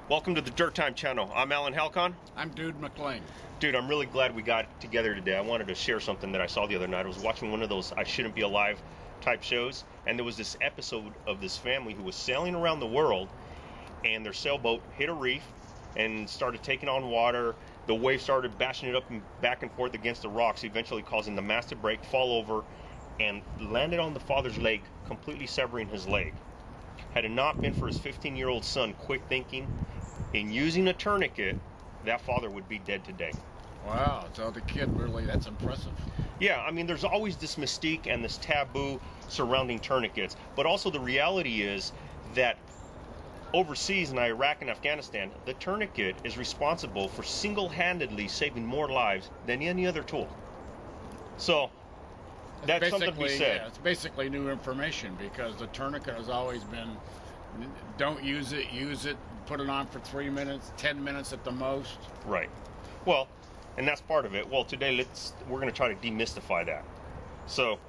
Welcome to the Dirt Time channel. I'm Halcon. I'm Dude McLean. Dude, I'm really glad we got together today. I wanted to share something that I saw the other night. I was watching one of those I Shouldn't Be Alive type shows, and there was this episode of this family who was sailing around the world, and their sailboat hit a reef and started taking on water. The wave started bashing it up and back and forth against the rocks, eventually causing the mast to break, fall over, and landed on the father's leg, completely severing his leg. Had it not been for his 15-year-old son quick thinking and using a tourniquet, that father would be dead today. Wow, so the kid really, that's impressive. Yeah, I mean, there's always this mystique and this taboo surrounding tourniquets, but also the reality is that overseas in Iraq and Afghanistan, the tourniquet is responsible for single-handedly saving more lives than any other tool. So that's something to be said. Yeah, it's basically new information, because the tourniquet has always been, don't use it, put it on for 3 minutes, 10 minutes at the most. Right. Well, and that's part of it. Well, today we're going to try to demystify that. So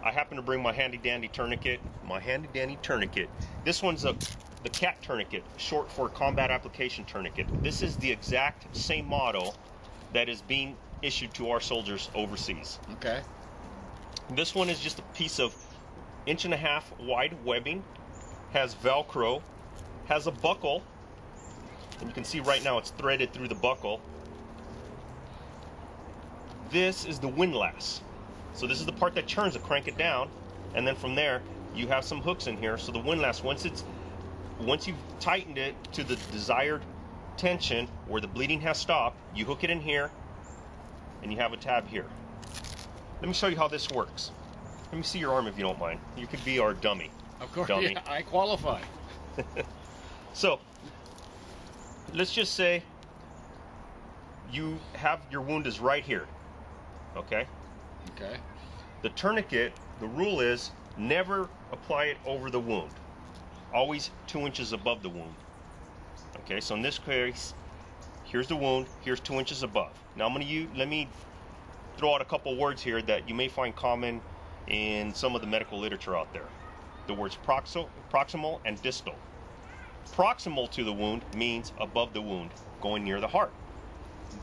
I happen to bring my handy-dandy tourniquet. This one's the CAT tourniquet, short for Combat Application Tourniquet. This is the exact same model that is being issued to our soldiers overseas. Okay. This one is just a piece of 1.5 inch wide webbing, has Velcro, has a buckle, and you can see right now it's threaded through the buckle. This is the windlass. So this is the part that turns to crank it down, and then from there you have some hooks in here. So the windlass, once you've tightened it to the desired tension where the bleeding has stopped, you hook it in here, and you have a tab here. Let me show you how this works. Let me see your arm if you don't mind. You could be our dummy. Of course, dummy. Yeah, I qualify. So, let's just say you have your wound is right here. Okay? Okay. The tourniquet, the rule is never apply it over the wound. Always 2 inches above the wound. Okay, so in this case, here's the wound, here's 2 inches above. Now let me throw out a couple words here that you may find common in some of the medical literature out there. The words proximal and distal. Proximal to the wound means above the wound, going near the heart.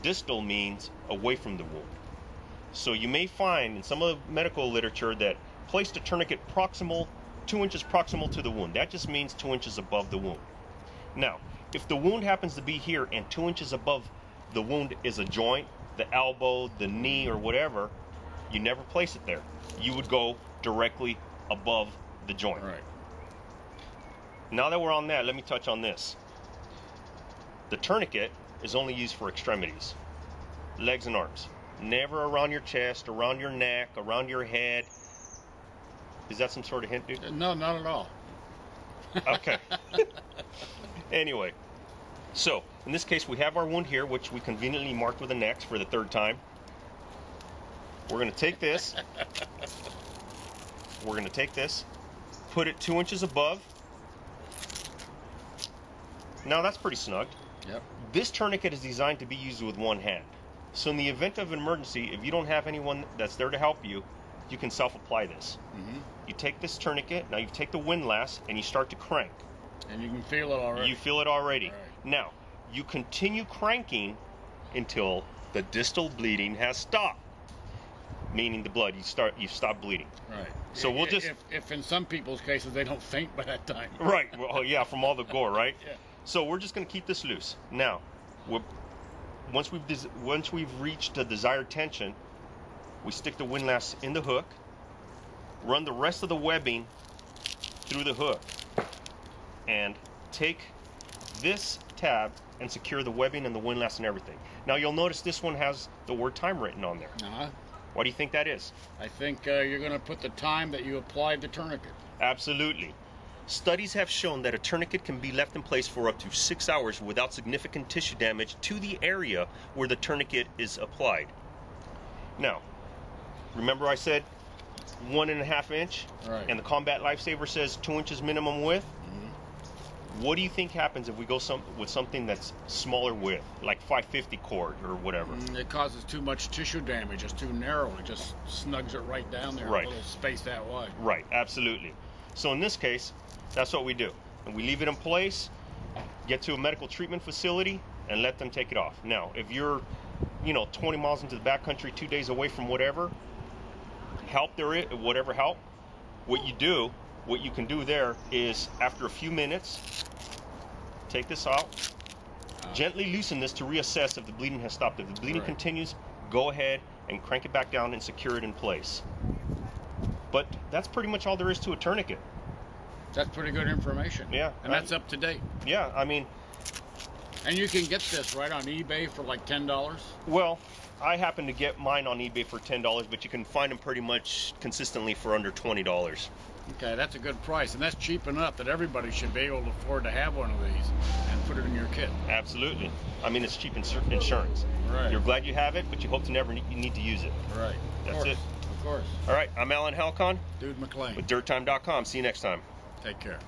Distal means away from the wound. So you may find in some of the medical literature that place the tourniquet 2 inches proximal to the wound. That just means 2 inches above the wound. Now, if the wound happens to be here and 2 inches above the wound is a joint, the elbow, the knee, or whatever, you never place it there. You would go directly above the joint. Right. Now that we're on that, let me touch on this. The tourniquet is only used for extremities, legs and arms. Never around your chest, around your neck, around your head. Is that some sort of hint, dude? No, not at all. Okay. Anyway, so in this case we have our wound here, which we conveniently marked with an X for the third time. We're going to take this. Put it 2 inches above. Now that's pretty snug. Yep. This tourniquet is designed to be used with one hand. So in the event of an emergency, if you don't have anyone that's there to help you, you can self-apply this. Mm-hmm. You take this tourniquet, now you take the windlass, and you start to crank. And you can feel it already. You feel it already. Right. Now, you continue cranking until the distal bleeding has stopped. Meaning the blood, you stop bleeding. Right. So we'll just... If in some people's cases they don't faint by that time. Right. Well, yeah, from all the gore, right? Yeah. So we're just going to keep this loose. Now, once we've reached the desired tension, we stick the windlass in the hook, run the rest of the webbing through the hook, and take this tab and secure the webbing and the windlass and everything. Now you'll notice this one has the word time written on there. Uh-huh. Why do you think that is? I think you're going to put the time that you applied the tourniquet. Absolutely. Studies have shown that a tourniquet can be left in place for up to 6 hours without significant tissue damage to the area where the tourniquet is applied. Now, remember I said 1.5 inch? Right. And the Combat Lifesaver says 2 inches minimum width? Mm-hmm. What do you think happens if we go with something that's smaller width, like 550 cord or whatever? It causes too much tissue damage. It's too narrow. It just snugs it right down there, right. A little space that wide. Right, absolutely. So in this case, that's what we do. And we leave it in place, get to a medical treatment facility and let them take it off. Now, if you're, 20 miles into the backcountry, 2 days away from whatever help there is, whatever help, what you can do there is, after a few minutes, take this out, gently loosen this to reassess if the bleeding has stopped. If the bleeding continues, go ahead and crank it back down and secure it in place. But that's pretty much all there is to a tourniquet. That's pretty good information. Yeah. And that's up to date. Yeah, I mean... And you can get this right on eBay for like $10? Well, I happen to get mine on eBay for $10, but you can find them pretty much consistently for under $20. Okay, that's a good price, and that's cheap enough that everybody should be able to afford to have one of these and put it in your kit. Absolutely. I mean, it's cheap insurance. Right. You're glad you have it, but you hope to never need to use it. Right. That's it. Of course. All right, I'm Alan Halcon. Dude McLean. With DirtTime.com. See you next time. Take care.